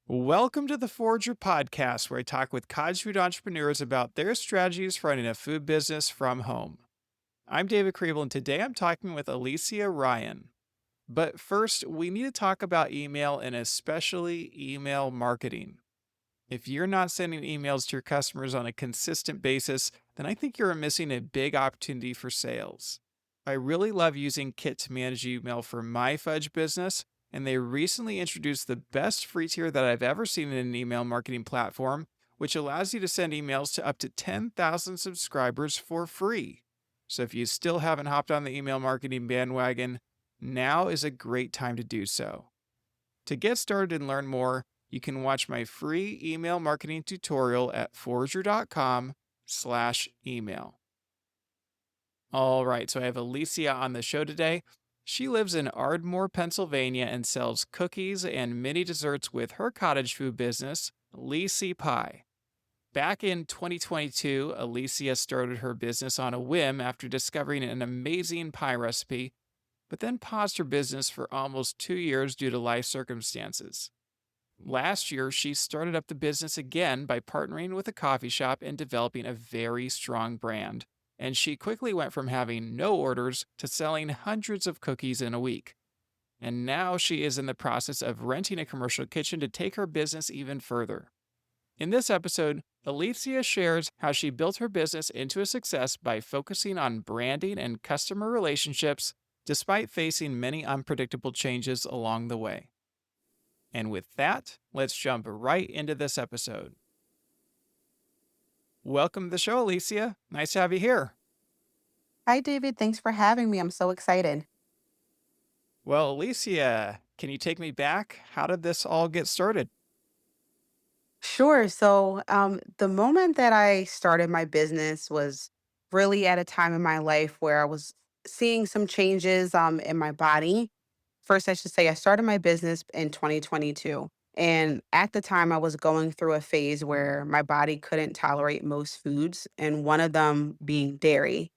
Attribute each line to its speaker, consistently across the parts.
Speaker 1: Welcome to the Forager podcast, where I talk with cottage food entrepreneurs about their strategies for running a food business from home. I'm David Kriebel, and today I'm talking with Alecia Ryan. But first, we need to talk about email and especially email marketing. If you're not sending emails to your customers on a consistent basis, then I think you're missing a big opportunity for sales. I really love using Kit to manage email for my fudge business, and they recently introduced the best free tier that I've ever seen in an email marketing platform, which allows you to send emails to up to 10,000 subscribers for free. So if you still haven't hopped on the email marketing bandwagon, now is a great time to do so. To get started and learn more, you can watch my free email marketing tutorial at forger.com/email. All right, so I have Alecia on the show today. She lives in Ardmore, Pennsylvania, and sells cookies and mini desserts with her cottage food business, Lee Cee Pie. Back in 2022, Alecia started her business on a whim after discovering an amazing pie recipe, but then paused her business for almost 2 years due to life circumstances. Last year, she started up the business again by partnering with a coffee shop and developing a very strong brand. And she quickly went from having no orders to selling hundreds of cookies in a week. And now she is in the process of renting a commercial kitchen to take her business even further. In this episode, Alecia shares how she built her business into a success by focusing on branding and customer relationships despite facing many unpredictable changes along the way. And with that, let's jump right into this episode. Welcome to the show, Alecia. Nice to have you here.
Speaker 2: Hi, David. Thanks for having me. I'm so excited.
Speaker 1: Well, Alecia, can you take me back? How did this all get started?
Speaker 2: Sure. The moment that I started my business was really at a time in my life where I was seeing some changes in my body. First, I should say I started my business in 2022. And at the time, I was going through a phase where my body couldn't tolerate most foods, and one of them being dairy.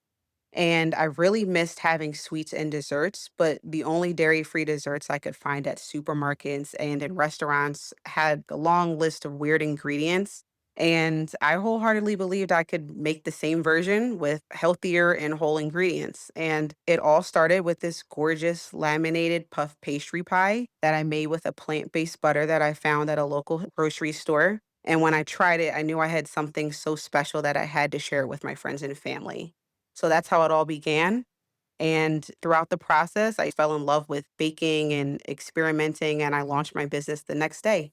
Speaker 2: And I really missed having sweets and desserts, but the only dairy-free desserts I could find at supermarkets and in restaurants had a long list of weird ingredients. And I wholeheartedly believed I could make the same version with healthier and whole ingredients. And it all started with this gorgeous laminated puff pastry pie that I made with a plant-based butter that I found at a local grocery store. And when I tried it, I knew I had something so special that I had to share it with my friends and family. So that's how it all began. And throughout the process, I fell in love with baking and experimenting, and I launched my business the next day.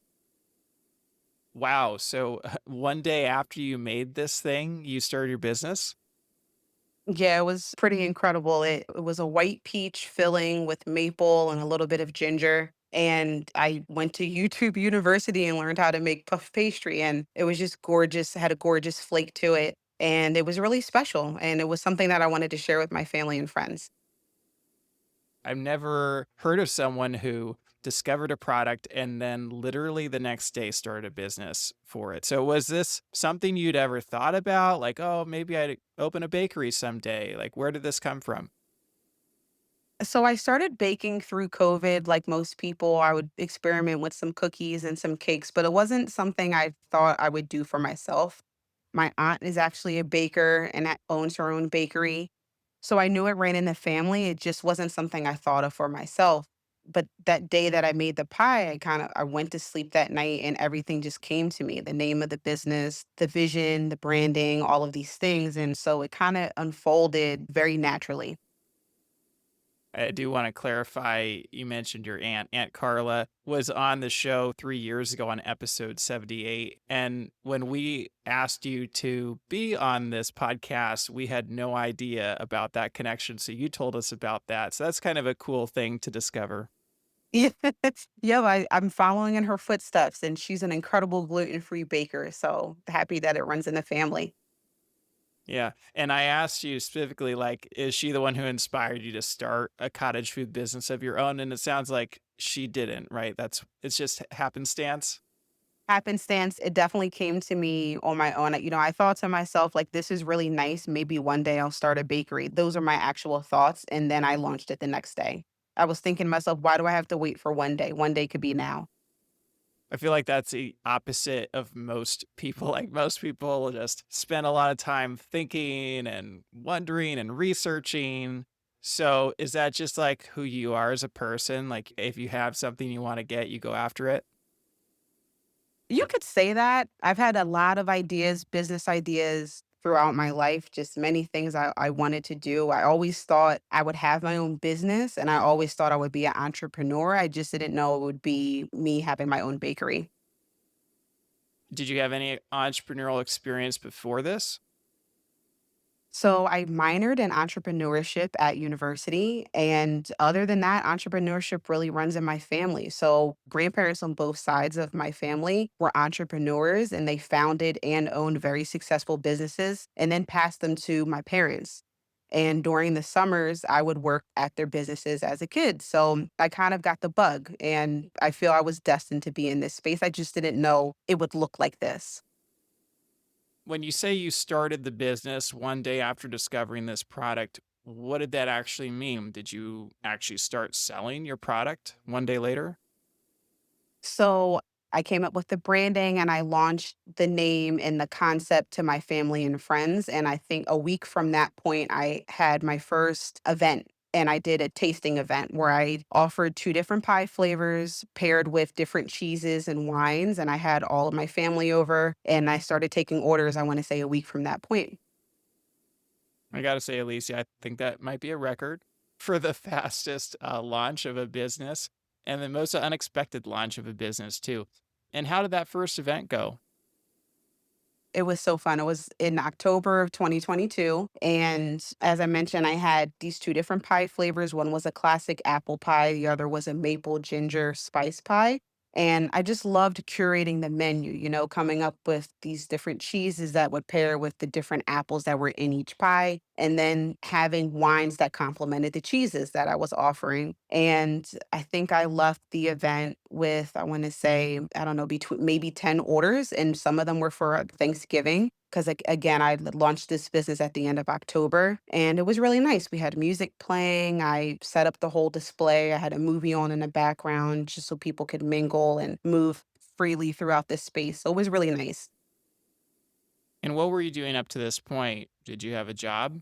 Speaker 1: Wow. So one day after you made this thing, you started your business?
Speaker 2: Yeah, it was pretty incredible. It was a white peach filling with maple and a little bit of ginger. And I went to YouTube University and learned how to make puff pastry. And it was just gorgeous, had a gorgeous flake to it. And it was really special. And it was something that I wanted to share with my family and friends.
Speaker 1: I've never heard of someone who discovered a product and then literally the next day started a business for it. So was this something you'd ever thought about? Like, oh, maybe I'd open a bakery someday. Like, where did this come from?
Speaker 2: So I started baking through COVID like most people. I would experiment with some cookies and some cakes, but it wasn't something I thought I would do for myself. My aunt is actually a baker and owns her own bakery. So I knew it ran in the family. It just wasn't something I thought of for myself. But that day that I made the pie, I went to sleep that night and everything just came to me. The name of the business, the vision, the branding, all of these things. And so it kind of unfolded very naturally.
Speaker 1: I do want to clarify you mentioned your aunt. Aunt Carla was on the show 3 years ago on episode 78. And when we asked you to be on this podcast, we had no idea about that connection. So you told us about that. So that's kind of a cool thing to discover.
Speaker 2: Yeah, yeah, I'm following in her footsteps, and she's an incredible gluten-free baker, so happy that it runs in the family.
Speaker 1: Yeah. And I asked you specifically, like, is she the one who inspired you to start a cottage food business of your own? And it sounds like she didn't, right? It's just happenstance.
Speaker 2: Happenstance, it definitely came to me on my own. I thought to myself, like, "This is really nice. Maybe one day I'll start a bakery." Those are my actual thoughts, and then I launched it the next day. I was thinking to myself, "Why do I have to wait for one day? One day could be now."
Speaker 1: I feel like that's the opposite of most people. Like most people just spend a lot of time thinking and wondering and researching. So is that just like who you are as a person? Like if you have something you want to get, you go after it?
Speaker 2: You could say that. I've had a lot of ideas, business ideas throughout my life, just many things I wanted to do. I always thought I would have my own business and I always thought I would be an entrepreneur. I just didn't know it would be me having my own bakery.
Speaker 1: Did you have any entrepreneurial experience before this?
Speaker 2: So I minored in entrepreneurship at university. And other than that, entrepreneurship really runs in my family. So grandparents on both sides of my family were entrepreneurs and they founded and owned very successful businesses and then passed them to my parents. And during the summers, I would work at their businesses as a kid. So I kind of got the bug and I feel I was destined to be in this space. I just didn't know it would look like this.
Speaker 1: When you say you started the business one day after discovering this product, what did that actually mean? Did you actually start selling your product one day later?
Speaker 2: So I came up with the branding and I launched the name and the concept to my family and friends. And I think a week from that point, I had my first event. And I did a tasting event where I offered two different pie flavors paired with different cheeses and wines. And I had all of my family over and I started taking orders, I want to say a week from that point.
Speaker 1: I gotta say, Alicia, I think that might be a record for the fastest launch of a business and the most unexpected launch of a business, too. And how did that first event go?
Speaker 2: It was so fun. It was in October of 2022, and as I mentioned, I had these 2 different pie flavors. One was a classic apple pie, the other was a maple ginger spice pie, and I just loved curating the menu, coming up with these different cheeses that would pair with the different apples that were in each pie, and then having wines that complemented the cheeses that I was offering, and I think I left the event with, I wanna say, I don't know, between maybe 10 orders, and some of them were for Thanksgiving. Because again, I launched this business at the end of October, and it was really nice. We had music playing, I set up the whole display, I had a movie on in the background just so people could mingle and move freely throughout this space, so it was really nice.
Speaker 1: And what were you doing up to this point? Did you have a job?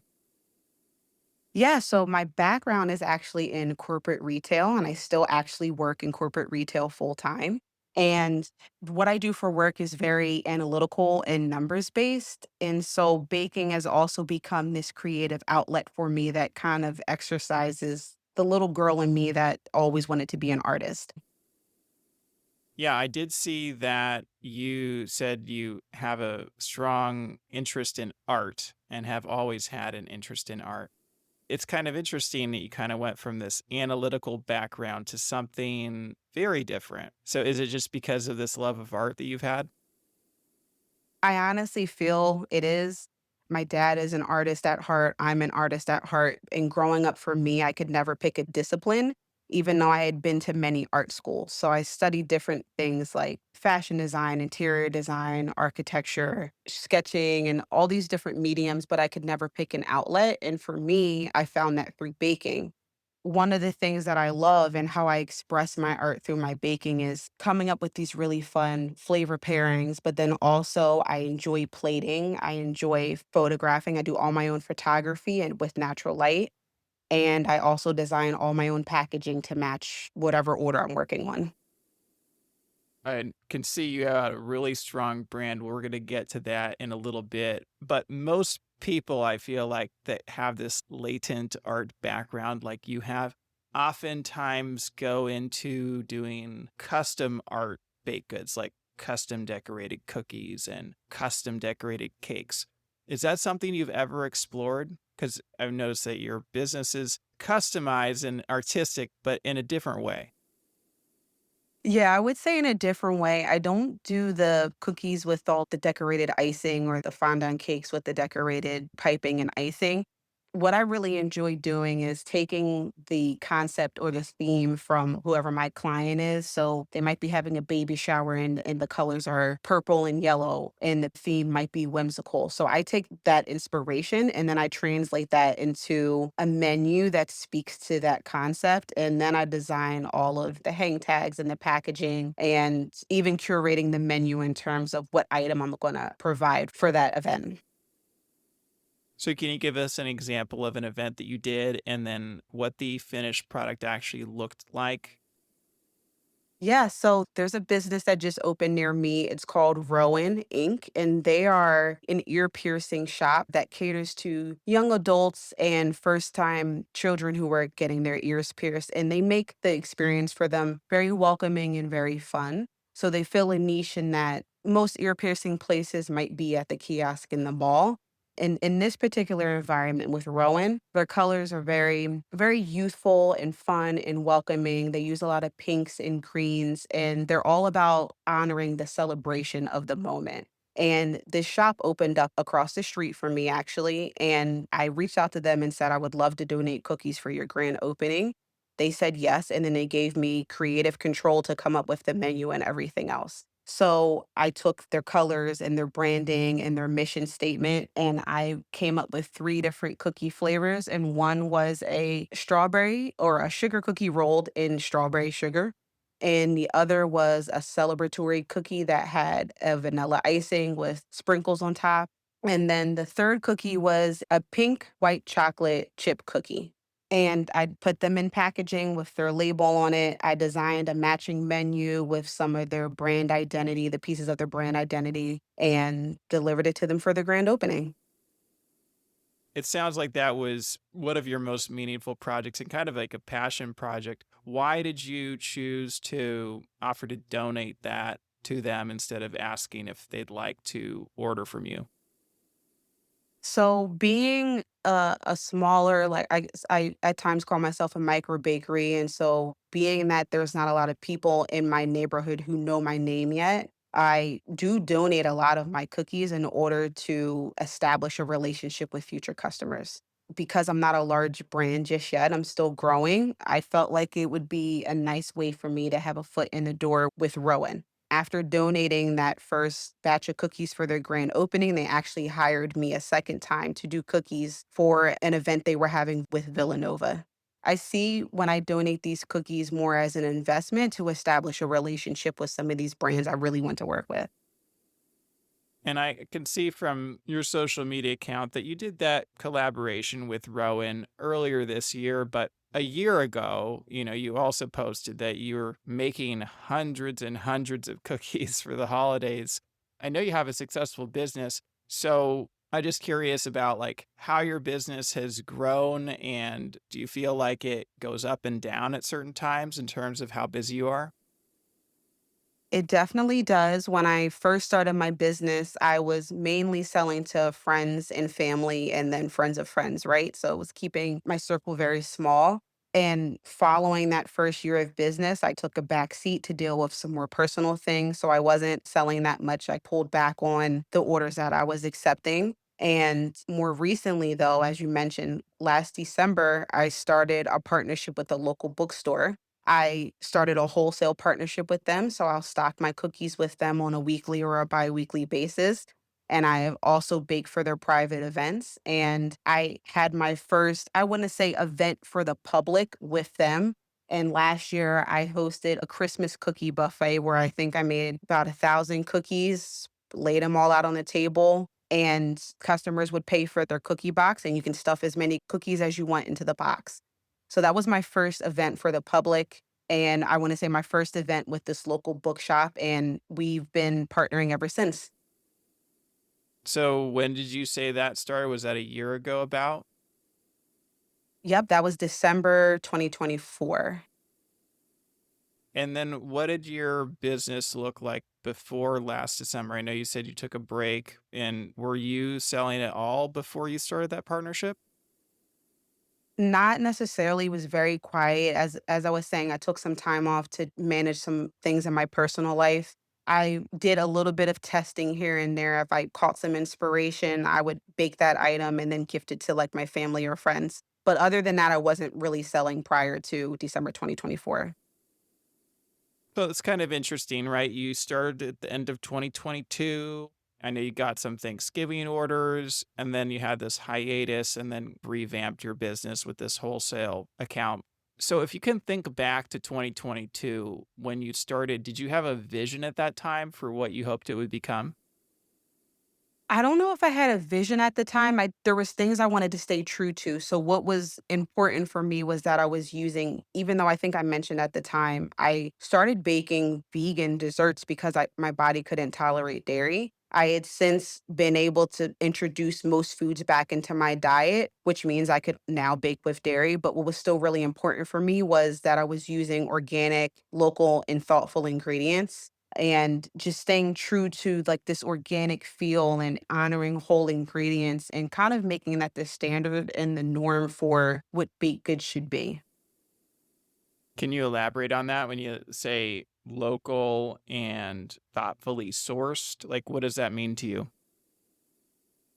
Speaker 2: Yeah, so my background is actually in corporate retail, and I still actually work in corporate retail full time. And what I do for work is very analytical and numbers based. And so baking has also become this creative outlet for me that kind of exercises the little girl in me that always wanted to be an artist.
Speaker 1: Yeah, I did see that you said you have a strong interest in art and have always had an interest in art. It's kind of interesting that you kind of went from this analytical background to something very different. So is it just because of this love of art that you've had?
Speaker 2: I honestly feel it is. My dad is an artist at heart. I'm an artist at heart. And growing up for me, I could never pick a discipline, even though I had been to many art schools. So I studied different things like fashion design, interior design, architecture, sketching, and all these different mediums, but I could never pick an outlet. And for me, I found that through baking. One of the things that I love and how I express my art through my baking is coming up with these really fun flavor pairings, but then also I enjoy plating, I enjoy photographing, I do all my own photography and with natural light, and I also design all my own packaging to match whatever order I'm working on.
Speaker 1: I can see you have a really strong brand. We're going to get to that in a little bit. But most people, I feel like, that have this latent art background like you have, oftentimes go into doing custom art baked goods, like custom decorated cookies and custom decorated cakes. Is that something you've ever explored? Because I've noticed that your business is customized and artistic, but in a different way.
Speaker 2: Yeah, I would say in a different way. I don't do the cookies with all the decorated icing or the fondant cakes with the decorated piping and icing. What I really enjoy doing is taking the concept or the theme from whoever my client is. So they might be having a baby shower and the colors are purple and yellow and the theme might be whimsical. So I take that inspiration and then I translate that into a menu that speaks to that concept. And then I design all of the hang tags and the packaging and even curating the menu in terms of what item I'm going to provide for that event.
Speaker 1: So, can you give us an example of an event that you did and then what the finished product actually looked like?
Speaker 2: Yeah, so there's a business that just opened near me. It's called Rowan Inc. And they are an ear piercing shop that caters to young adults and first time children who are getting their ears pierced. And they make the experience for them very welcoming and very fun. So they fill a niche in that most ear piercing places might be at the kiosk in the mall. In this particular environment with Rowan, their colors are very youthful and fun and welcoming. They use a lot of pinks and greens, and they're all about honoring the celebration of the moment. And this shop opened up across the street from me, actually. And I reached out to them and said, I would love to donate cookies for your grand opening. They said yes. And then they gave me creative control to come up with the menu and everything else. So I took their colors and their branding and their mission statement, and I came up with three different cookie flavors. And one was a strawberry or a sugar cookie rolled in strawberry sugar. And the other was a celebratory cookie that had a vanilla icing with sprinkles on top. And then the third cookie was a pink white chocolate chip cookie. And I put them in packaging with their label on it. I designed a matching menu with some of their brand identity, the pieces of their brand identity, and delivered it to them for the grand opening.
Speaker 1: It sounds like that was one of your most meaningful projects and kind of like a passion project. Why did you choose to offer to donate that to them instead of asking if they'd like to order from you?
Speaker 2: So being a smaller, like I at times call myself a micro bakery, and so being that there's not a lot of people in my neighborhood who know my name yet, I do donate a lot of my cookies in order to establish a relationship with future customers. Because I'm not a large brand just yet, I'm still growing. I felt like it would be a nice way for me to have a foot in the door with Rowan. After donating that first batch of cookies for their grand opening, they actually hired me a second time to do cookies for an event they were having with Villanova. I see when I donate these cookies more as an investment to establish a relationship with some of these brands I really want to work with.
Speaker 1: And I can see from your social media account that you did that collaboration with Rowan earlier this year, but a year ago, you also posted that you're making hundreds and hundreds of cookies for the holidays. I know you have a successful business, so I'm just curious about like how your business has grown and do you feel like it goes up and down at certain times in terms of how busy you are?
Speaker 2: It definitely does. When I first started my business, I was mainly selling to friends and family and then friends of friends, right? So it was keeping my circle very small. And following that first year of business, I took a back seat to deal with some more personal things. So I wasn't selling that much. I pulled back on the orders that I was accepting. And more recently, though, as you mentioned, last December, I started a partnership with a local bookstore. I started a wholesale partnership with them, so I'll stock my cookies with them on a weekly or a biweekly basis. And I have also baked for their private events. And I had my first, I want to say, event for the public with them. And last year, I hosted a Christmas cookie buffet where I think I made about 1,000 cookies, laid them all out on the table, and customers would pay for their cookie box, and you can stuff as many cookies as you want into the box. So that was my first event for the public, and I wanna say my first event with this local bookshop, and we've been partnering ever since.
Speaker 1: So when did you say that started? Was that a year ago about?
Speaker 2: Yep, that was December 2024.
Speaker 1: And then what did your business look like before last December? I know you said you took a break, and were you selling it all before you started that partnership?
Speaker 2: Not necessarily, was very quiet. As I was saying, I took some time off to manage some things in my personal life. I did a little bit of testing here and there. If I caught some inspiration, I would bake that item and then gift it to like my family or friends. But other than that, I wasn't really selling prior to December 2024.
Speaker 1: So it's kind of interesting, right? You started at the end of 2022. I know you got some Thanksgiving orders, and then you had this hiatus and then revamped your business with this wholesale account. So if you can think back to 2022 when you started, did you have a vision at that time for what you hoped it would become?
Speaker 2: I don't know if I had a vision at the time. There was things I wanted to stay true to. So what was important for me was that I was using, even though I think I mentioned at the time, I started baking vegan desserts because my body couldn't tolerate dairy. I had since been able to introduce most foods back into my diet, which means I could now bake with dairy. But what was still really important for me was that I was using organic, local, and thoughtful ingredients and just staying true to like this organic feel and honoring whole ingredients and kind of making that the standard and the norm for what baked goods should be.
Speaker 1: Can you elaborate on that when you say local and thoughtfully sourced? Like, what does that mean to you?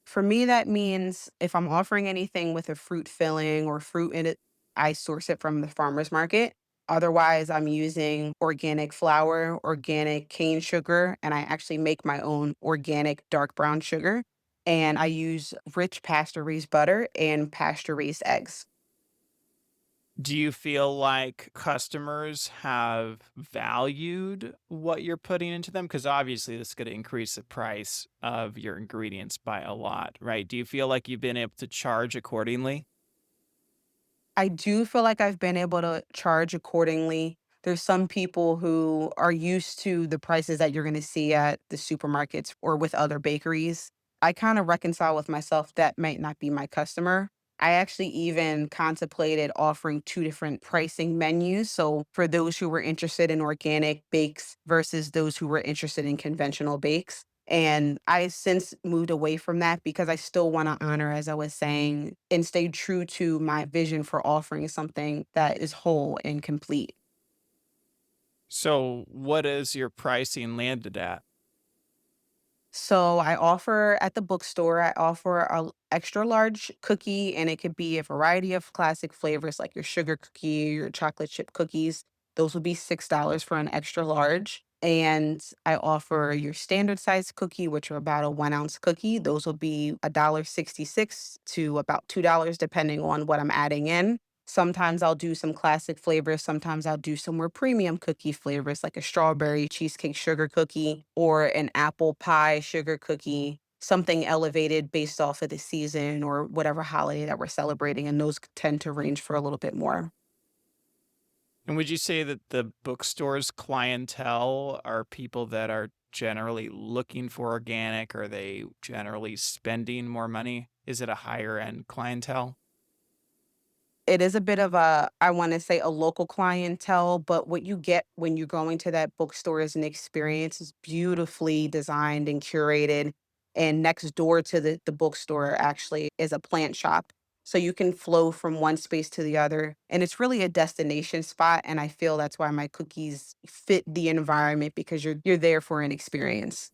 Speaker 2: For me, that means if I'm offering anything with a fruit filling or fruit in it, I source it from the farmer's market. Otherwise, I'm using organic flour, organic cane sugar, and I actually make my own organic dark brown sugar. And I use rich pasture raised butter and pasture raised eggs.
Speaker 1: Do you feel like customers have valued what you're putting into them? Because obviously this is going to increase the price of your ingredients by a lot, right? Do you feel like you've been able to charge accordingly?
Speaker 2: I do feel like I've been able to charge accordingly. There's some people who are used to the prices that you're gonna see at the supermarkets or with other bakeries. I kinda reconcile with myself that might not be my customer. I actually even contemplated offering 2 different pricing menus, so for those who were interested in organic bakes versus those who were interested in conventional bakes. And I since moved away from that because I still want to honor, as I was saying, and stay true to my vision for offering something that is whole and complete.
Speaker 1: So, what is your pricing landed at?
Speaker 2: So I offer at the bookstore, I offer a extra large cookie and it could be a variety of classic flavors like your sugar cookie, your chocolate chip cookies. Those would be $6 for an extra large. And I offer your standard size cookie, which are about a 1 ounce cookie. Those will be $1.66 to about $2, depending on what I'm adding in. Sometimes I'll do some classic flavors. Sometimes I'll do some more premium cookie flavors like a strawberry cheesecake sugar cookie or an apple pie sugar cookie, something elevated based off of the season or whatever holiday that we're celebrating. And those tend to range for a little bit more.
Speaker 1: And would you say that the bookstore's clientele are people that are generally looking for organic? Are they generally spending more money? Is it a higher end clientele?
Speaker 2: It is a bit of a, I wanna say, a local clientele, but what you get when you're going to that bookstore is an experience. It's beautifully designed and curated, and next door to the bookstore actually is a plant shop. So you can flow from one space to the other, and it's really a destination spot, and I feel that's why my cookies fit the environment because you're there for an experience.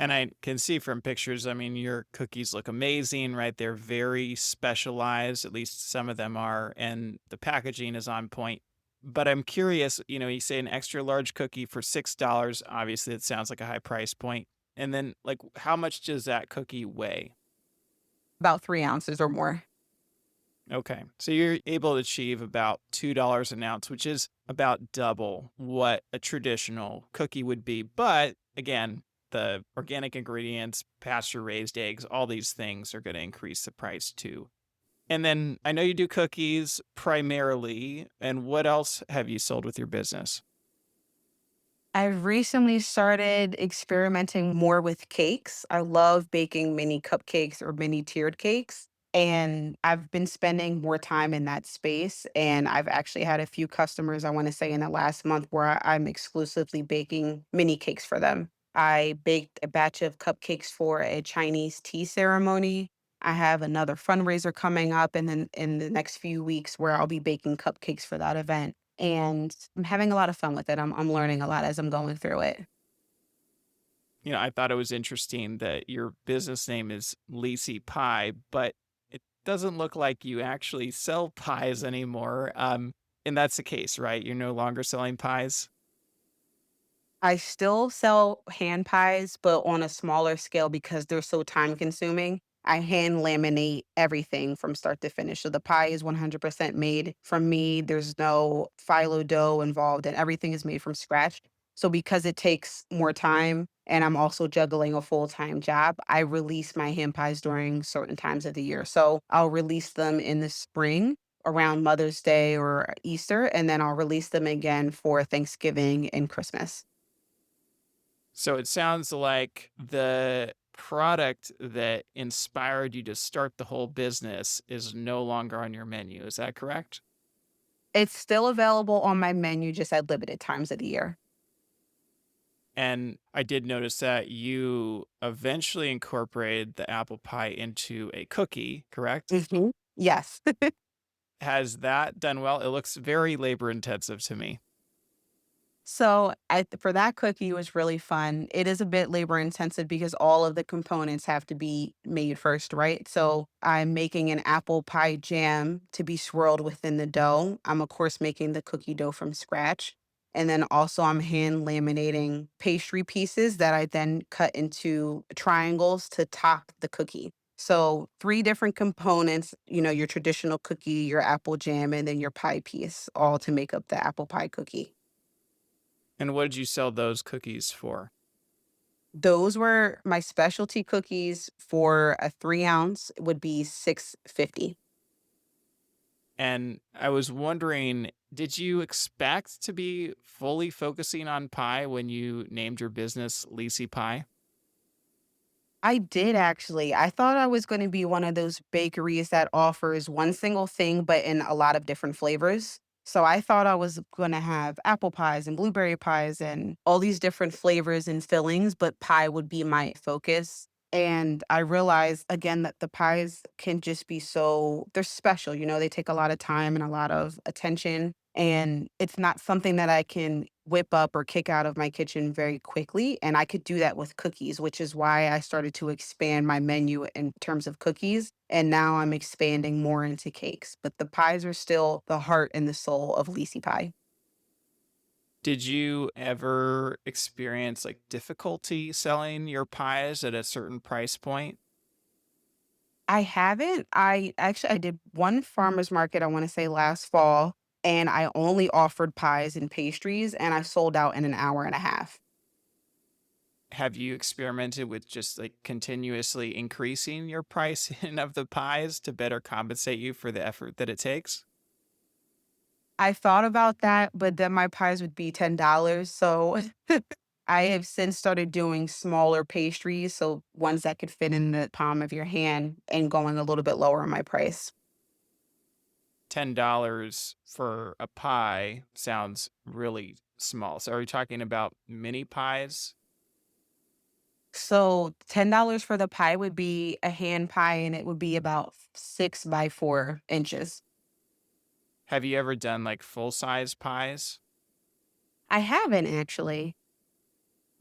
Speaker 1: And I can see from pictures, I mean, your cookies look amazing, right? They're very specialized, at least some of them are, and the packaging is on point. But I'm curious, you say an extra large cookie for $6. Obviously, it sounds like a high price point. And then, like, how much does that cookie weigh?
Speaker 2: About 3 ounces or more.
Speaker 1: Okay. So you're able to achieve about $2 an ounce, which is about double what a traditional cookie would be. But again, the organic ingredients, pasture raised eggs, all these things are going to increase the price too. And then I know you do cookies primarily. And what else have you sold with your business?
Speaker 2: I've recently started experimenting more with cakes. I love baking mini cupcakes or mini tiered cakes. And I've been spending more time in that space. And I've actually had a few customers, I want to say, in the last month where I'm exclusively baking mini cakes for them. I baked a batch of cupcakes for a Chinese tea ceremony. I have another fundraiser coming up and then in the next few weeks where I'll be baking cupcakes for that event. and I'm having a lot of fun with it. I'm learning a lot as I'm going through it.
Speaker 1: I thought it was interesting that your business name is Lee Cee Pie, but it doesn't look like you actually sell pies anymore. And that's the case, right? You're no longer selling pies.
Speaker 2: I still sell hand pies, but on a smaller scale because they're so time consuming. I hand laminate everything from start to finish. So the pie is 100% made from me. There's no phyllo dough involved, and everything is made from scratch. So because it takes more time and I'm also juggling a full-time job, I release my hand pies during certain times of the year. So I'll release them in the spring around Mother's Day or Easter, and then I'll release them again for Thanksgiving and Christmas.
Speaker 1: So it sounds like the product that inspired you to start the whole business is no longer on your menu. Is that correct?
Speaker 2: It's still available on my menu just at limited times of the year.
Speaker 1: And I did notice that you eventually incorporated the apple pie into a cookie, correct?
Speaker 2: Mhm. Yes.
Speaker 1: Has that done well? It looks very labor intensive to me.
Speaker 2: So, for that cookie, it was really fun. It is a bit labor intensive because all of the components have to be made first, right? So, I'm making an apple pie jam to be swirled within the dough. I'm, of course, making the cookie dough from scratch. And then also, I'm hand laminating pastry pieces that I then cut into triangles to top the cookie. So, three different components, your traditional cookie, your apple jam, and then your pie piece, all to make up the apple pie cookie.
Speaker 1: And what did you sell those cookies for?
Speaker 2: Those were my specialty cookies for a 3 ounce would be 6.50.
Speaker 1: And I was wondering, did you expect to be fully focusing on pie when you named your business Lee Cee Pie?
Speaker 2: I did actually. I thought I was gonna be one of those bakeries that offers one single thing, but in a lot of different flavors. So I thought I was gonna have apple pies and blueberry pies and all these different flavors and fillings, but pie would be my focus. And I realized again that the pies can just be they're special, they take a lot of time and a lot of attention. And it's not something that I can whip up or kick out of my kitchen very quickly. And I could do that with cookies, which is why I started to expand my menu in terms of cookies. And now I'm expanding more into cakes. But the pies are still the heart and the soul of Lee Cee Pie.
Speaker 1: Did you ever experience like difficulty selling your pies at a certain price point?
Speaker 2: I haven't. I did one farmer's market, I want to say last fall, and I only offered pies and pastries, and I sold out in an hour and a half.
Speaker 1: Have you experimented with just like continuously increasing your pricing of the pies to better compensate you for the effort that it takes?
Speaker 2: I thought about that, but then my pies would be $10. So I have since started doing smaller pastries, so ones that could fit in the palm of your hand and going a little bit lower on my price.
Speaker 1: $10 for a pie sounds really small. So are you talking about mini pies?
Speaker 2: So $10 for the pie would be a hand pie and it would be about 6 by 4 inches.
Speaker 1: Have you ever done like full size pies?
Speaker 2: I haven't actually.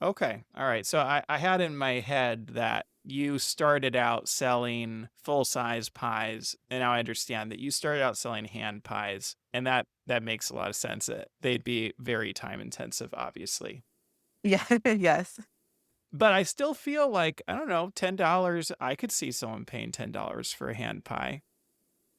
Speaker 1: Okay. All right. So I had in my head that you started out selling full size pies. And now I understand that you started out selling hand pies. And that makes a lot of sense. That they'd be very time intensive, obviously.
Speaker 2: Yeah, yes.
Speaker 1: But I still feel like, I don't know, $10, I could see someone paying $10 for a hand pie.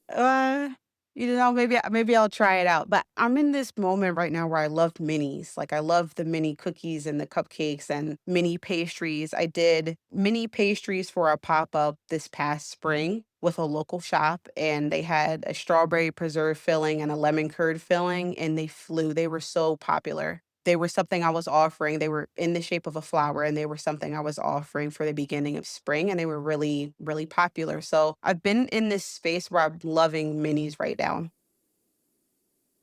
Speaker 2: Uh, maybe I'll try it out. But I'm in this moment right now where I love minis. Like I love the mini cookies and the cupcakes and mini pastries. I did mini pastries for a pop-up this past spring with a local shop and they had a strawberry preserve filling and a lemon curd filling and they flew. They were so popular. They were something I was offering. They were in the shape of a flower and they were something I was offering for the beginning of spring and they were really, really popular. So I've been in this space where I'm loving minis right now.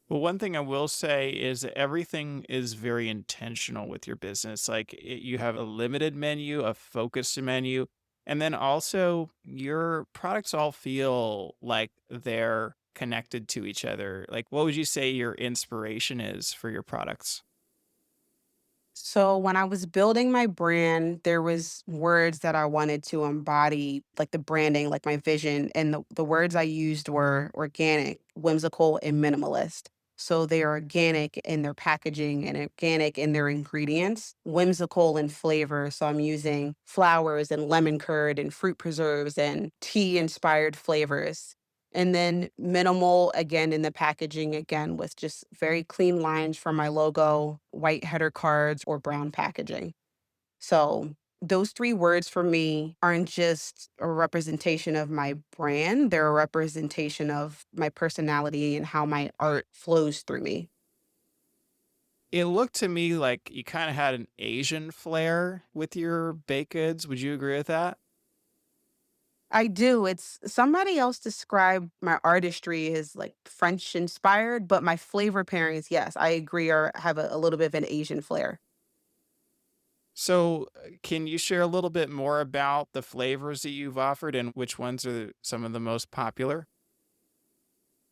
Speaker 1: Well, one thing I will say is that everything is very intentional with your business. Like you have a limited menu, a focused menu, and then also your products all feel like they're connected to each other? Like, what would you say your inspiration is for your products?
Speaker 2: So when I was building my brand, there was words that I wanted to embody, like the branding, like my vision. And the words I used were organic, whimsical, and minimalist. So they are organic in their packaging and organic in their ingredients, whimsical in flavor. So I'm using flowers and lemon curd and fruit preserves and tea inspired flavors. And then minimal again in the packaging, again with just very clean lines for my logo, white header cards, or brown packaging. So those three words for me aren't just a representation of my brand, they're a representation of my personality and how my art flows through me.
Speaker 1: It looked to me like you kind of had an Asian flair with your baked goods. Would you agree with that?
Speaker 2: I do. It's somebody else described my artistry as like French inspired, but my flavor pairings, yes, I agree, are have a little bit of an Asian flair.
Speaker 1: So, can you share a little bit more about the flavors that you've offered and which ones are some of the most popular?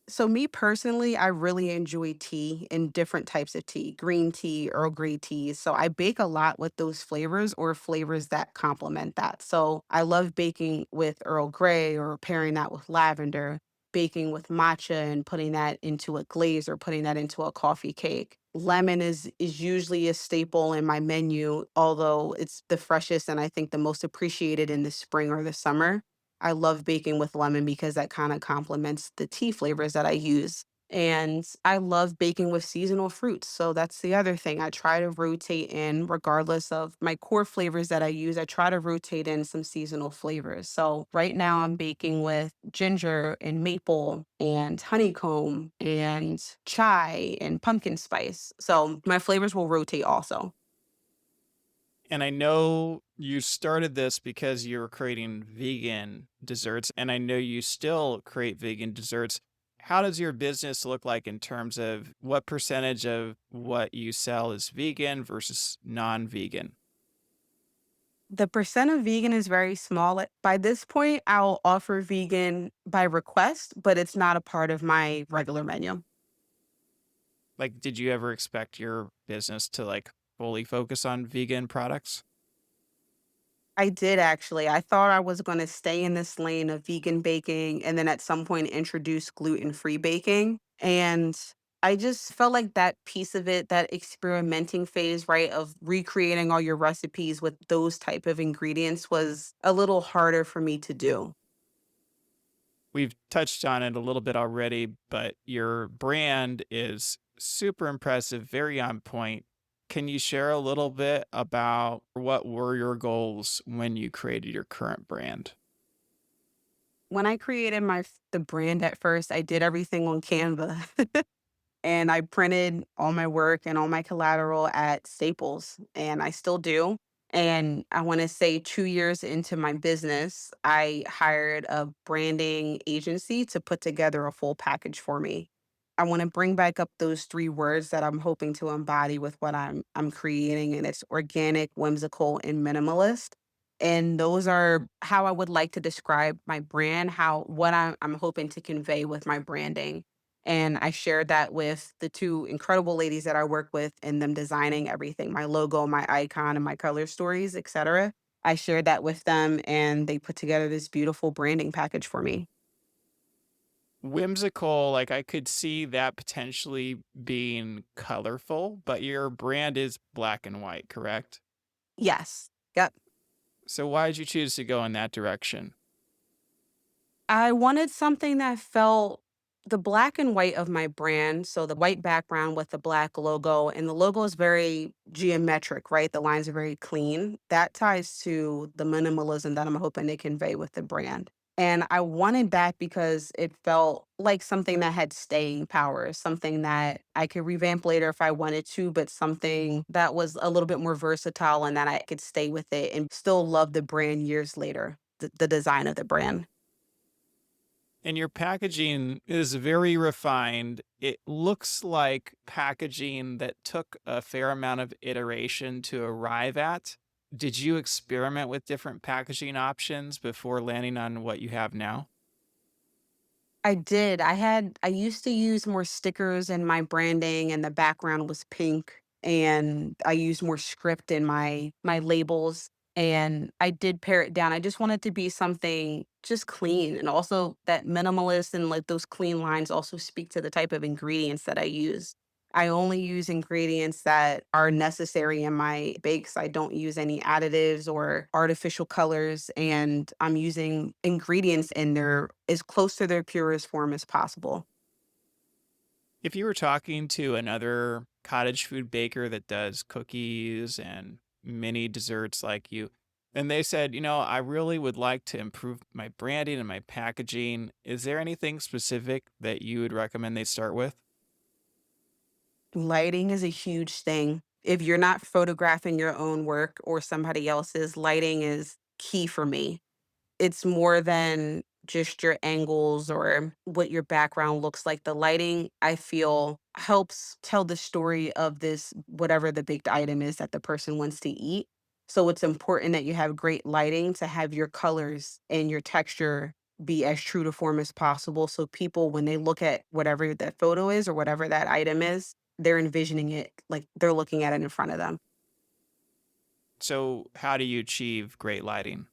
Speaker 2: So me personally, I really enjoy tea and different types of tea, green tea, Earl Grey teas. So I bake a lot with those flavors or flavors that complement that. So I love baking with Earl Grey or pairing that with lavender, baking with matcha and putting that into a glaze or putting that into a coffee cake. Lemon is usually a staple in my menu, although it's the freshest and I think the most appreciated in the spring or the summer. I love baking with lemon because that kinda complements the tea flavors that I use, and I love baking with seasonal fruits, so that's the other thing. I try to rotate in regardless of my core flavors that I use, I try to rotate in some seasonal flavors. So right now I'm baking with ginger and maple and honeycomb and chai and pumpkin spice, so my flavors will rotate also.
Speaker 1: And I know you started this because you were creating vegan desserts, and I know you still create vegan desserts. How does your business look like in terms of what percentage of what you sell is vegan versus non vegan?
Speaker 2: The percent of vegan is very small. By this point, I'll offer vegan by request, but it's not a part of my regular menu.
Speaker 1: Like, did you ever expect your business to like fully focus on vegan products?
Speaker 2: I did actually. I thought I was gonna stay in this lane of vegan baking and then at some point introduce gluten-free baking. And I just felt like that piece of it, that experimenting phase, right, of recreating all your recipes with those type of ingredients was a little harder for me to do.
Speaker 1: We've touched on it a little bit already, but your brand is super impressive, very on point. Can you share a little bit about what were your goals when you created your current brand?
Speaker 2: When I created the brand at first, I did everything on Canva. And I printed all my work and all my collateral at Staples, and I still do. And I want to say 2 years into my business, I hired a branding agency to put together a full package for me. I want to bring back up those three words that I'm hoping to embody with what I'm creating, and it's organic, whimsical, and minimalist. And those are how I would like to describe my brand, how what I'm hoping to convey with my branding. And I shared that with the 2 incredible ladies that I work with and them designing everything, my logo, my icon, and my color stories, etcetera. I shared that with them, and they put together this beautiful branding package for me.
Speaker 1: Whimsical, like I could see that potentially being colorful, but your brand is black and white, correct?
Speaker 2: Yes. Yep.
Speaker 1: So why did you choose to go in that direction?
Speaker 2: I wanted something that felt the black and white of my brand. So the white background with the black logo, and the logo is very geometric, right? The lines are very clean. That ties to the minimalism that I'm hoping to convey with the brand. And I wanted that because it felt like something that had staying power, something that I could revamp later if I wanted to, but something that was a little bit more versatile and that I could stay with it and still love the brand years later, the design of the brand.
Speaker 1: And your packaging is very refined. It looks like packaging that took a fair amount of iteration to arrive at. Did you experiment with different packaging options before landing on what you have now?
Speaker 2: I did. I used to use more stickers in my branding and the background was pink and I used more script in my labels and I did pare it down. I just wanted to be something just clean and also that minimalist and like those clean lines also speak to the type of ingredients that I use. I only use ingredients that are necessary in my bakes. I don't use any additives or artificial colors, and I'm using ingredients in their as close to their purest form as possible.
Speaker 1: If you were talking to another cottage food baker that does cookies and mini desserts like you, and they said, I really would like to improve my branding and my packaging, is there anything specific that you would recommend they start with?
Speaker 2: Lighting is a huge thing. If you're not photographing your own work or somebody else's, lighting is key for me. It's more than just your angles or what your background looks like. The lighting, I feel, helps tell the story of this, whatever the baked item is that the person wants to eat. So it's important that you have great lighting to have your colors and your texture be as true to form as possible. So people, when they look at whatever that photo is or whatever that item is, they're envisioning it like they're looking at it in front of them.
Speaker 1: So, how do you achieve great lighting?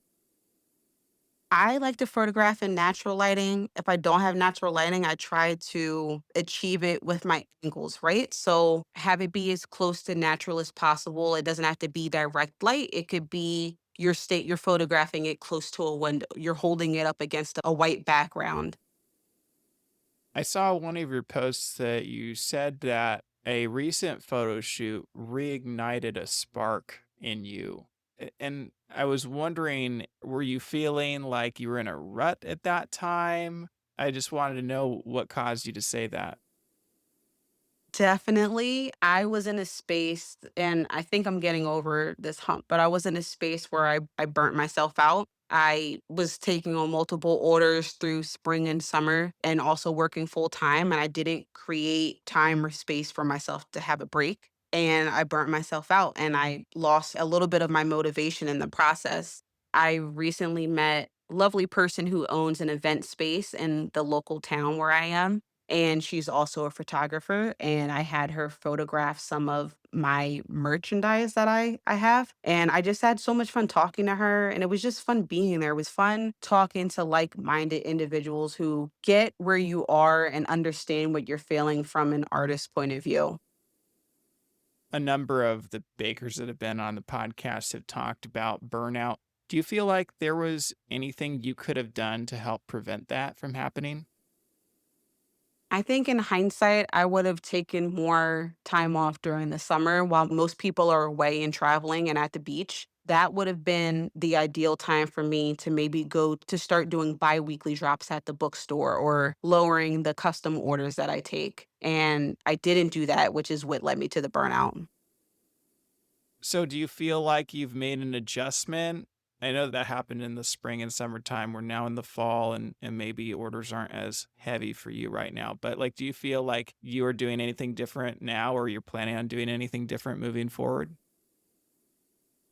Speaker 2: I like to photograph in natural lighting. If I don't have natural lighting, I try to achieve it with my angles, right? So have it be as close to natural as possible. It doesn't have to be direct light. It could be your state, you're photographing it close to a window. You're holding it up against a white background.
Speaker 1: I saw one of your posts that you said that a recent photo shoot reignited a spark in you. And I was wondering, were you feeling like you were in a rut at that time? I just wanted to know what caused you to say that.
Speaker 2: Definitely. I was in a space, and I think I'm getting over this hump, but I was in a space where I burnt myself out. I was taking on multiple orders through spring and summer and also working full time. And I didn't create time or space for myself to have a break. And I burnt myself out and I lost a little bit of my motivation in the process. I recently met a lovely person who owns an event space in the local town where I am, and she's also a photographer, and I had her photograph some of my merchandise that I have, and I just had so much fun talking to her, and it was just fun being there. It was fun talking to like-minded individuals who get where you are and understand what you're feeling from an artist's point of view.
Speaker 1: A number of the bakers that have been on the podcast have talked about burnout. Do you feel like there was anything you could have done to help prevent that from happening?
Speaker 2: I think in hindsight, I would have taken more time off during the summer while most people are away and traveling and at the beach. That would have been the ideal time for me to maybe go to start doing bi-weekly drops at the bookstore or lowering the custom orders that I take. And I didn't do that, which is what led me to the burnout.
Speaker 1: So do you feel like you've made an adjustment? I know that happened in the spring and summertime. We're now in the fall and maybe orders aren't as heavy for you right now. But like, do you feel like you are doing anything different now or you're planning on doing anything different moving forward?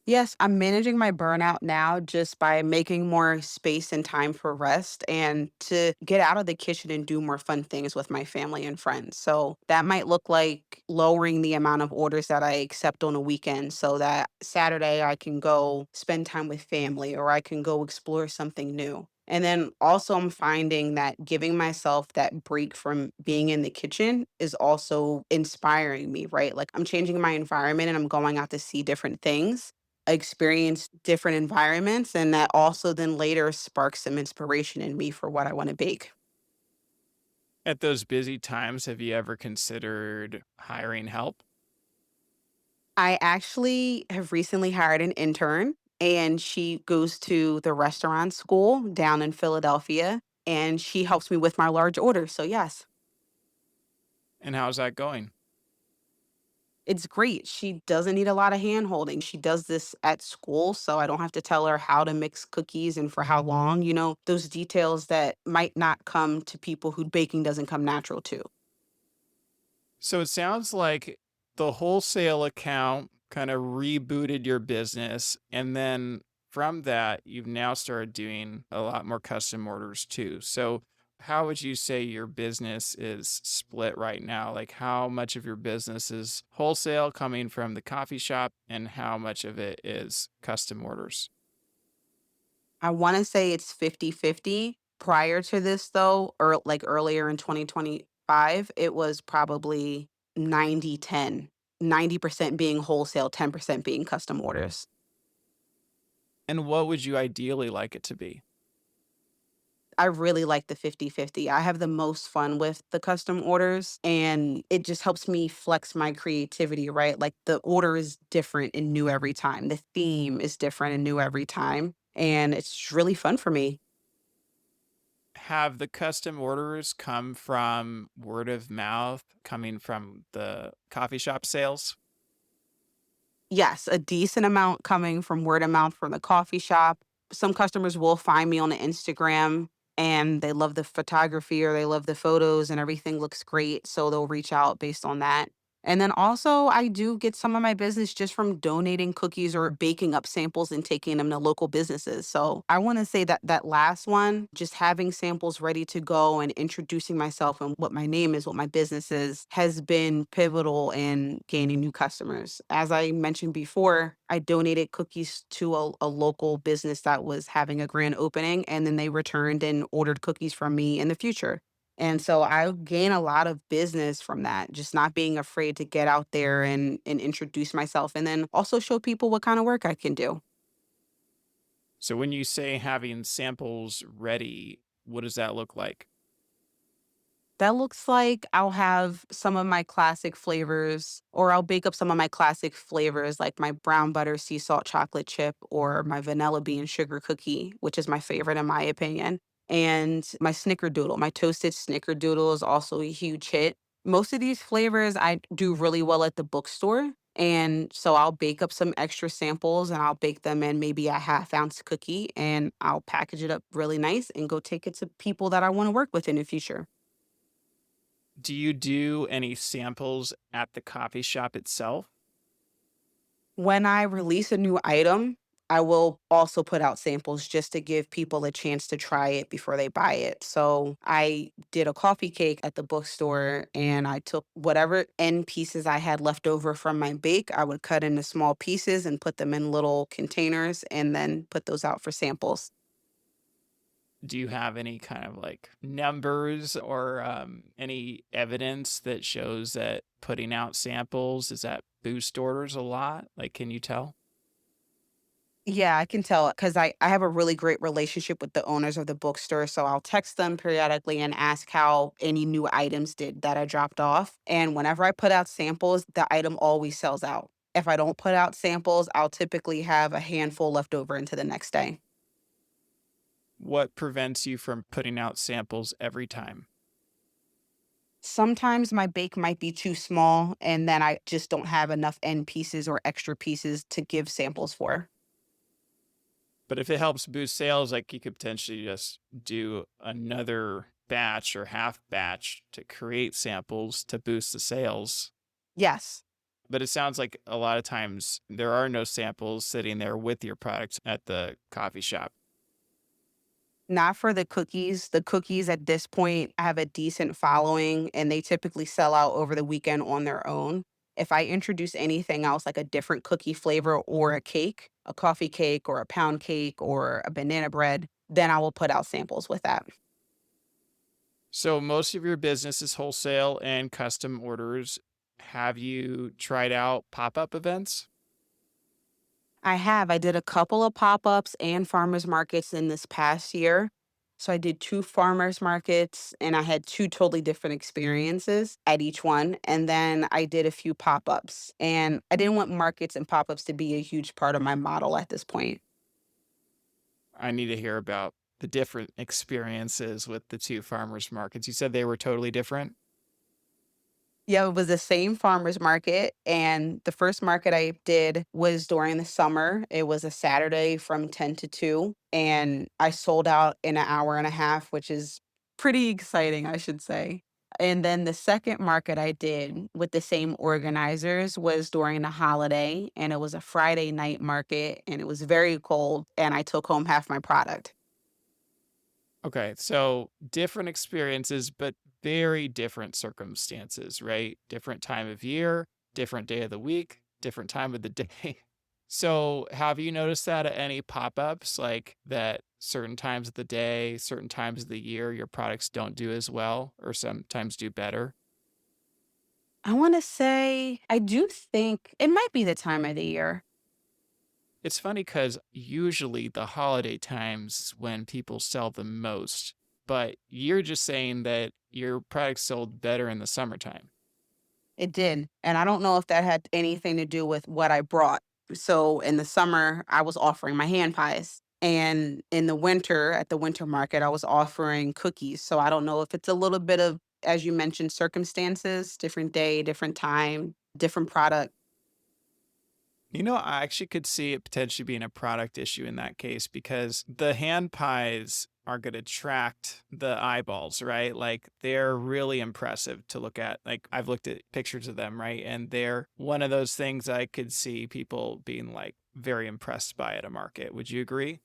Speaker 2: Yes, I'm managing my burnout now just by making more space and time for rest and to get out of the kitchen and do more fun things with my family and friends. So that might look like lowering the amount of orders that I accept on a weekend so that Saturday I can go spend time with family or I can go explore something new. And then also, I'm finding that giving myself that break from being in the kitchen is also inspiring me, right? Like, I'm changing my environment and I'm going out to see different things, experience different environments, and that also then later sparks some inspiration in me for what I wanna bake.
Speaker 1: At those busy times, have you ever considered hiring help?
Speaker 2: I actually have recently hired an intern, and she goes to the restaurant school down in Philadelphia, and she helps me with my large orders, so yes.
Speaker 1: And how's that going?
Speaker 2: It's great. She doesn't need a lot of hand-holding. She does this at school, so I don't have to tell her how to mix cookies and for how long, those details that might not come to people who baking doesn't come natural to.
Speaker 1: So it sounds like the wholesale account kind of rebooted your business. And then from that, you've now started doing a lot more custom orders too. So How would you say your business is split right now? Like, how much of your business is wholesale coming from the coffee shop, and how much of it is custom orders?
Speaker 2: I wanna say it's 50-50. Prior to this though, or like earlier in 2025, it was probably 90-10. 90% being wholesale, 10% being custom orders.
Speaker 1: And what would you ideally like it to be?
Speaker 2: I really like the 50-50. I have the most fun with the custom orders, and it just helps me flex my creativity, right? Like, the order is different and new every time. The theme is different and new every time, and it's really fun for me.
Speaker 1: Have the custom orders come from word of mouth coming from the coffee shop sales?
Speaker 2: Yes, a decent amount coming from word of mouth from the coffee shop. Some customers will find me on the Instagram and they love the photography or they love the photos and everything looks great. So they'll reach out based on that. And then also, I do get some of my business just from donating cookies or baking up samples and taking them to local businesses. So I want to say that that last one, just having samples ready to go and introducing myself and what my name is, what my business is, has been pivotal in gaining new customers. As I mentioned before, I donated cookies to a local business that was having a grand opening, and then they returned and ordered cookies from me in the future. And so I gain a lot of business from that, just not being afraid to get out there and introduce myself and then also show people what kind of work I can do.
Speaker 1: So when you say having samples ready, what does that look like?
Speaker 2: That looks like I'll have some of my classic flavors, or I'll bake up some of my classic flavors like my brown butter sea salt chocolate chip or my vanilla bean sugar cookie, which is my favorite in my opinion. And my snickerdoodle, my toasted snickerdoodle is also a huge hit. Most of these flavors I do really well at the bookstore. And so I'll bake up some extra samples and I'll bake them in maybe a half-ounce cookie and I'll package it up really nice and go take it to people that I want to work with in the future.
Speaker 1: Do you do any samples at the coffee shop itself?
Speaker 2: When I release a new item, I will also put out samples just to give people a chance to try it before they buy it. So I did a coffee cake at the bookstore and I took whatever end pieces I had left over from my bake, I would cut into small pieces and put them in little containers and then put those out for samples.
Speaker 1: Do you have any kind of like numbers or any evidence that shows that putting out samples is that boost orders a lot? Like, can you tell?
Speaker 2: Yeah, I can tell because I have a really great relationship with the owners of the bookstore. So I'll text them periodically and ask how any new items did that I dropped off. And whenever I put out samples, the item always sells out. If I don't put out samples, I'll typically have a handful left over into the next day.
Speaker 1: What prevents you from putting out samples every time?
Speaker 2: Sometimes my bake might be too small, and then I just don't have enough end pieces or extra pieces to give samples for.
Speaker 1: But if it helps boost sales, like you could potentially just do another batch or half batch to create samples to boost the sales.
Speaker 2: Yes.
Speaker 1: But it sounds like a lot of times there are no samples sitting there with your products at the coffee shop.
Speaker 2: Not for the cookies. The cookies at this point have a decent following and they typically sell out over the weekend on their own. If I introduce anything else, like a different cookie flavor or a cake, a coffee cake or a pound cake or a banana bread, then I will put out samples with that.
Speaker 1: So most of your business is wholesale and custom orders. Have you tried out pop-up events?
Speaker 2: I have. I did a couple of pop-ups and farmers markets in this past year. So I did 2 farmers markets and I had 2 totally different experiences at each one, and then I did a few pop-ups. And I didn't want markets and pop-ups to be a huge part of my model at this point.
Speaker 1: I need to hear about the different experiences with the 2 farmers markets. You said they were totally different?
Speaker 2: Yeah, it was the same farmers market, and the first market I did was during the summer. It was a Saturday from 10 to 2, and I sold out in an hour and a half, which is pretty exciting, I should say. And then the second market I did with the same organizers was during the holiday, and it was a Friday night market, and it was very cold, and I took home half my product.
Speaker 1: Okay, so different experiences, but very different circumstances, right? Different time of year, different day of the week, different time of the day. So, have you noticed that at any pop ups, like that certain times of the day, certain times of the year, your products don't do as well or sometimes do better?
Speaker 2: I want to say, I do think it might be the time of the year.
Speaker 1: It's funny because usually the holiday times is when people sell the most, but you're just saying that your products sold better in the summertime.
Speaker 2: It did, and I don't know if that had anything to do with what I brought. So in the summer, I was offering my hand pies, and in the winter, at the winter market, I was offering cookies. So I don't know if it's a little bit of, as you mentioned, circumstances, different day, different time, different product.
Speaker 1: I actually could see it potentially being a product issue in that case because the hand pies are going to attract the eyeballs, right? Like they're really impressive to look at. Like I've looked at pictures of them, right? And they're one of those things I could see people being like very impressed by at a market. Would you agree?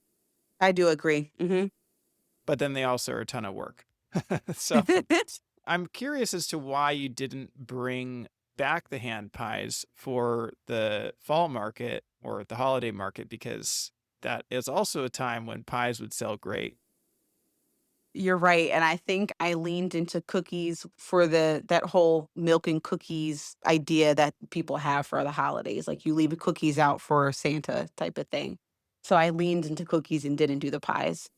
Speaker 2: I do agree. Mhm.
Speaker 1: But then they also are a ton of work. So I'm curious as to why you didn't bring back the hand pies for the fall market or the holiday market because that is also a time when pies would sell great.
Speaker 2: You're right, and I think I leaned into cookies for that whole milk and cookies idea that people have for the holidays, like, you leave the cookies out for Santa type of thing. So I leaned into cookies and didn't do the pies.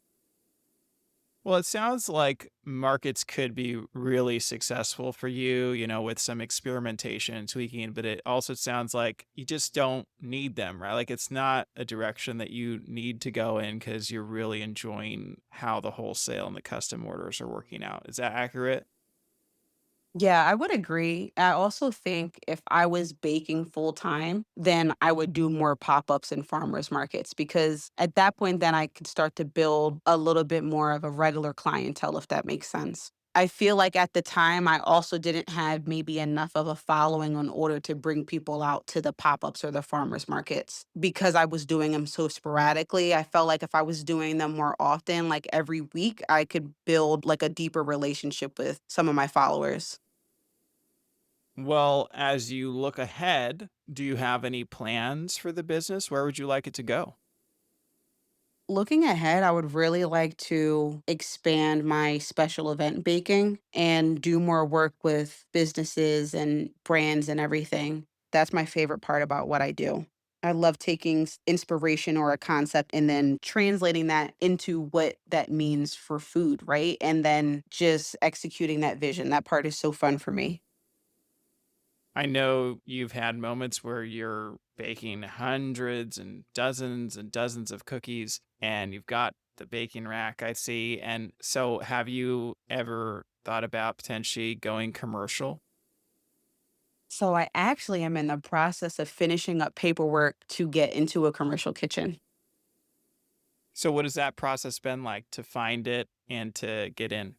Speaker 1: Well, it sounds like markets could be really successful for you, with some experimentation and tweaking, but it also sounds like you just don't need them, right? Like it's not a direction that you need to go in because you're really enjoying how the wholesale and the custom orders are working out. Is that accurate?
Speaker 2: Yeah, I would agree. I also think if I was baking full time, then I would do more pop-ups in farmers markets because at that point then I could start to build a little bit more of a regular clientele if that makes sense. I feel like at the time I also didn't have maybe enough of a following in order to bring people out to the pop-ups or the farmers markets because I was doing them so sporadically. I felt like if I was doing them more often, like every week, I could build like a deeper relationship with some of my followers.
Speaker 1: Well, as you look ahead, do you have any plans for the business? Where would you like it to go?
Speaker 2: Looking ahead, I would really like to expand my special event baking and do more work with businesses and brands and everything. That's my favorite part about what I do. I love taking inspiration or a concept and then translating that into what that means for food, right? And then just executing that vision. That part is so fun for me.
Speaker 1: I know you've had moments where you're baking hundreds and dozens of cookies, and you've got the baking rack, I see. And so, have you ever thought about potentially going commercial?
Speaker 2: So I actually am in the process of finishing up paperwork to get into a commercial kitchen.
Speaker 1: So, what has that process been like to find it and to get in?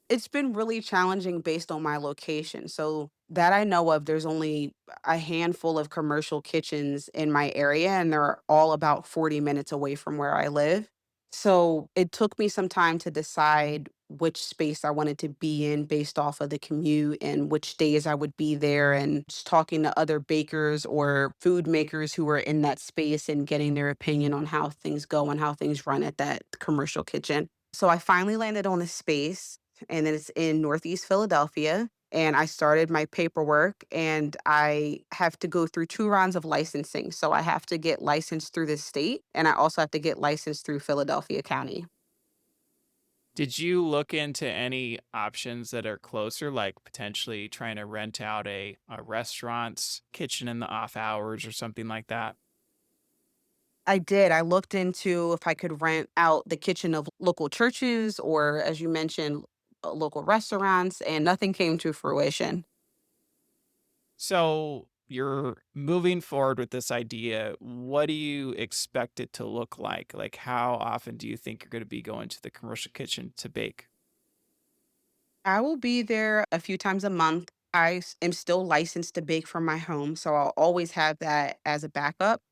Speaker 2: It's been really challenging based on my location. So that I know of, there's only a handful of commercial kitchens in my area, and they're all about 40 minutes away from where I live. So it took me some time to decide which space I wanted to be in based off of the commute and which days I would be there, and just talking to other bakers or food makers who were in that space and getting their opinion on how things go and how things run at that commercial kitchen. So I finally landed on a space and then it's in Northeast Philadelphia. And I started my paperwork and I have to go through 2 rounds of licensing. So I have to get licensed through the state and I also have to get licensed through Philadelphia County.
Speaker 1: Did you look into any options that are closer, like potentially trying to rent out a restaurant's kitchen in the off hours or something like that?
Speaker 2: I did. I looked into if I could rent out the kitchen of local churches or, as you mentioned, local restaurants, and nothing came to fruition.
Speaker 1: So you're moving forward with this idea. What do you expect it to look like? Like, how often do you think you're going to be going to the commercial kitchen to bake?
Speaker 2: I will be there a few times a month. Am still licensed to bake from my home, so I'll always have that as a backup.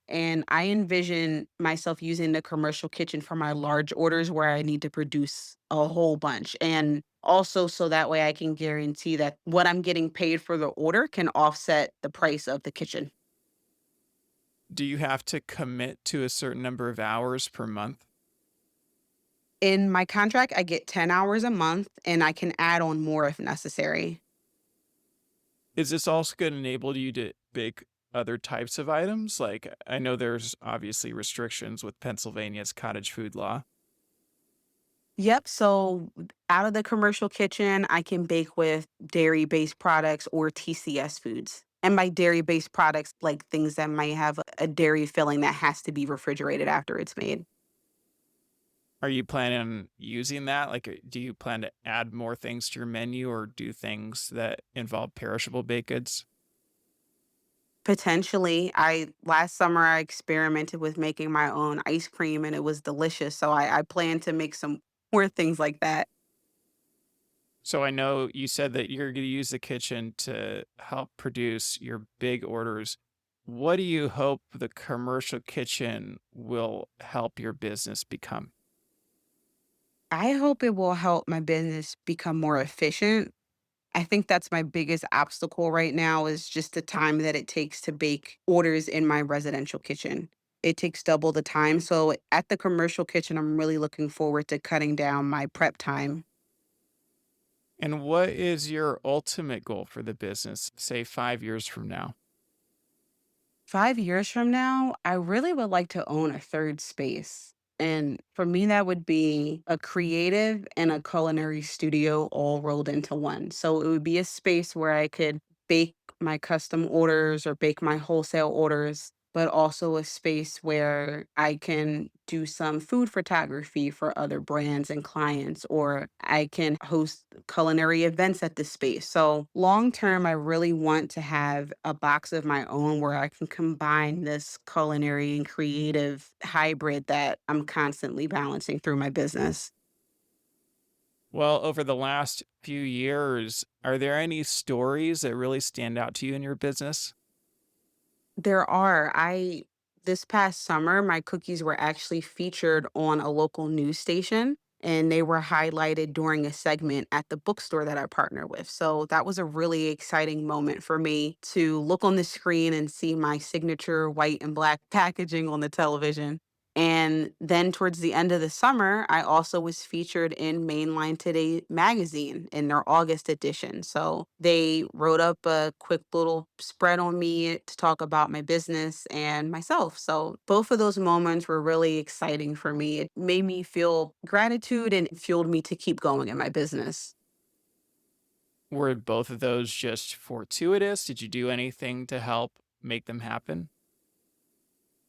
Speaker 2: And I envision myself using the commercial kitchen for my large orders where I need to produce a whole bunch. And also, so that way I can guarantee that what I'm getting paid for the order can offset the price of the kitchen.
Speaker 1: Do you have to commit to a certain number of hours per month?
Speaker 2: In my contract, I get 10 hours a month and I can add on more if necessary.
Speaker 1: Is this also gonna enable you to bake other types of items? Like, I know there's obviously restrictions with Pennsylvania's cottage food law.
Speaker 2: Yep. So out of the commercial kitchen, I can bake with dairy based products or TCS foods. And by dairy based products, like things that might have a dairy filling that has to be refrigerated after it's made.
Speaker 1: Are you planning on using that? Like, do you plan to add more things to your menu or do things that involve perishable baked goods?
Speaker 2: Potentially, I last summer I experimented with making my own ice cream and it was delicious. So I plan to make some more things like that.
Speaker 1: So I know you said that you're gonna use the kitchen to help produce your big orders. What do you hope the commercial kitchen will help your business become?
Speaker 2: I hope it will help my business become more efficient. I think that's my biggest obstacle right now is just the time that it takes to bake orders in my residential kitchen. It takes double the time. So at the commercial kitchen, I'm really looking forward to cutting down my prep time.
Speaker 1: And what is your ultimate goal for the business, say 5 years from now?
Speaker 2: 5 years from now, I really would like to own a third space. And for me, that would be a creative and a culinary studio all rolled into one. So it would be a space where I could bake my custom orders or bake my wholesale orders, but also a space where I can do some food photography for other brands and clients, or I can host culinary events at the space. So, long term, I really want to have a box of my own where I can combine this culinary and creative hybrid that I'm constantly balancing through my business.
Speaker 1: Well, over the last few years, are there any stories that really stand out to you in your business?
Speaker 2: There are. This past summer, my cookies were actually featured on a local news station and they were highlighted during a segment at the bookstore that I partner with. So that was a really exciting moment for me to look on the screen and see my signature white and black packaging on the television. And then towards the end of the summer, I also was featured in Mainline Today magazine in their August edition. So they wrote up a quick little spread on me to talk about my business and myself. So both of those moments were really exciting for me. It made me feel gratitude and it fueled me to keep going in my business.
Speaker 1: Were both of those just fortuitous? Did you do anything to help make them happen?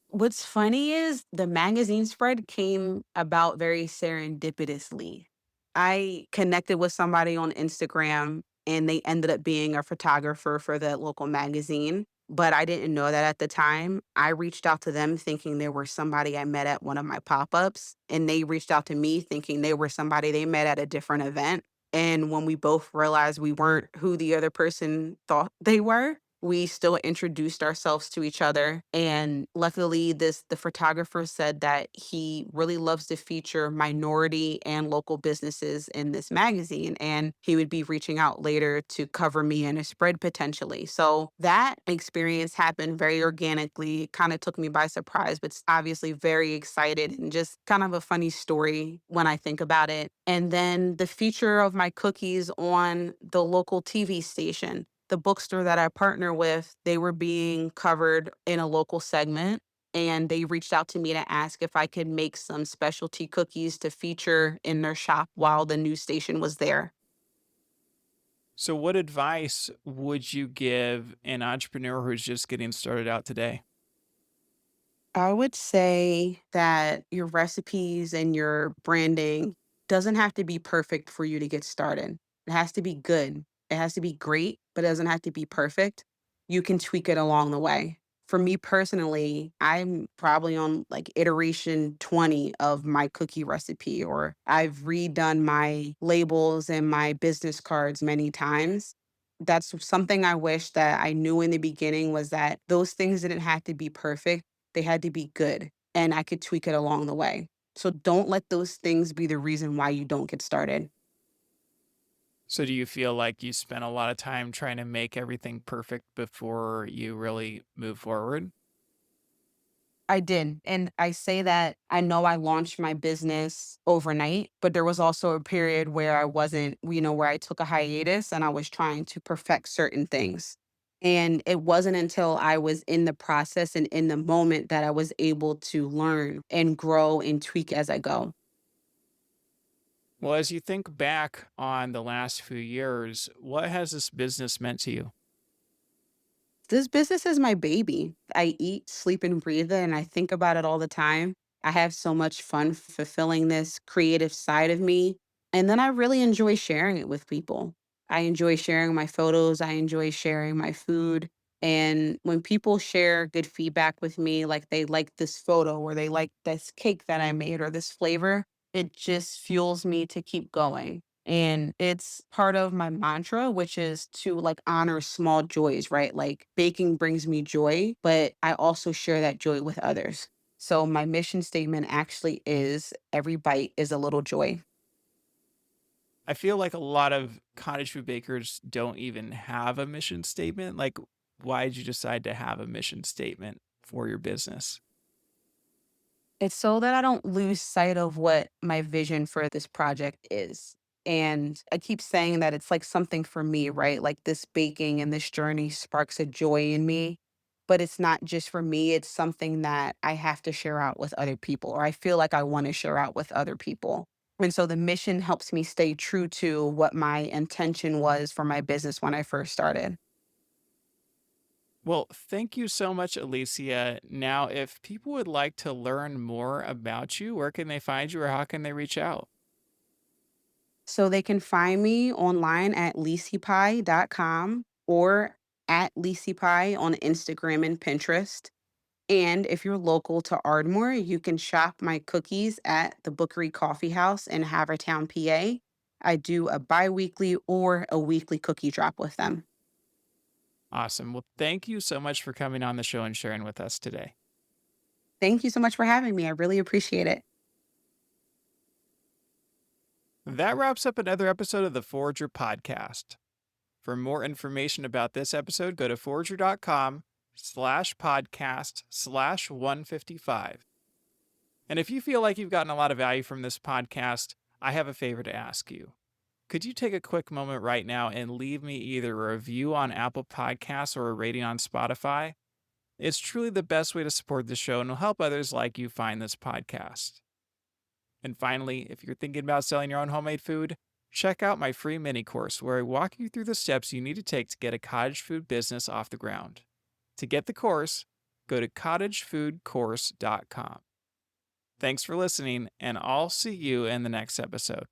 Speaker 2: What's funny is the magazine spread came about very serendipitously. I connected with somebody on Instagram and they ended up being a photographer for the local magazine, but I didn't know that at the time. I reached out to them thinking they were somebody I met at one of my pop-ups, and they reached out to me thinking they were somebody they met at a different event. And when we both realized we weren't who the other person thought they were, we still introduced ourselves to each other. And luckily, the photographer said that he really loves to feature minority and local businesses in this magazine. And he would be reaching out later to cover me in a spread potentially. So that experience happened very organically. It kind of took me by surprise, but obviously very excited and just kind of a funny story when I think about it. And then the feature of my cookies on the local TV station, the bookstore that I partner with, they were being covered in a local segment. And they reached out to me to ask if I could make some specialty cookies to feature in their shop while the news station was there.
Speaker 1: So, what advice would you give an entrepreneur who's just getting started out today?
Speaker 2: I would say that your recipes and your branding doesn't have to be perfect for you to get started. It has to be good. It has to be great, but it doesn't have to be perfect. You can tweak it along the way. For me personally, I'm probably on like iteration 20 of my cookie recipe, or I've redone my labels and my business cards many times. That's something I wish that I knew in the beginning was that those things didn't have to be perfect. They had to be good, and I could tweak it along the way. So don't let those things be the reason why you don't get started.
Speaker 1: So do you feel like you spent a lot of time trying to make everything perfect before you really move forward?
Speaker 2: I did. And I say that I know I launched my business overnight, but there was also a period where I wasn't, where I took a hiatus and I was trying to perfect certain things. And it wasn't until I was in the process and in the moment that I was able to learn and grow and tweak as I go.
Speaker 1: Well, as you think back on the last few years, what has this business meant to you?
Speaker 2: This business is my baby. I eat, sleep, and breathe it, and I think about it all the time. I have so much fun fulfilling this creative side of me. And then I really enjoy sharing it with people. I enjoy sharing my photos, I enjoy sharing my food. And when people share good feedback with me, like they like this photo or they like this cake that I made or this flavor, it just fuels me to keep going. And it's part of my mantra, which is to like honor small joys, right? Like baking brings me joy, but I also share that joy with others. So my mission statement actually is every bite is a little joy.
Speaker 1: I feel like a lot of cottage food bakers don't even have a mission statement. Like, why did you decide to have a mission statement for your business?
Speaker 2: It's so that I don't lose sight of what my vision for this project is. And I keep saying that it's like something for me, right? Like this baking and this journey sparks a joy in me. But it's not just for me, it's something that I have to share out with other people, or I feel like I want to share out with other people. And so the mission helps me stay true to what my intention was for my business when I first started.
Speaker 1: Well, thank you so much, Alicia. Now, if people would like to learn more about you, where can they find you or how can they reach out?
Speaker 2: So they can find me online at leacypie.com or at Lee Cee Pie on Instagram and Pinterest. And if you're local to Ardmore, you can shop my cookies at the Bookery Coffee House in Havertown, PA. I do a bi-weekly or a weekly cookie drop with them.
Speaker 1: Awesome. Well, thank you so much for coming on the show and sharing with us today.
Speaker 2: Thank you so much for having me. I really appreciate it.
Speaker 1: That wraps up another episode of the Forager podcast. For more information about this episode, go to forager.com/podcast/155. And if you feel like you've gotten a lot of value from this podcast, I have a favor to ask you. Could you take a quick moment right now and leave me either a review on Apple Podcasts or a rating on Spotify? It's truly the best way to support the show and will help others like you find this podcast. And finally, if you're thinking about selling your own homemade food, check out my free mini course where I walk you through the steps you need to take to get a cottage food business off the ground. To get the course, go to cottagefoodcourse.com. Thanks for listening, and I'll see you in the next episode.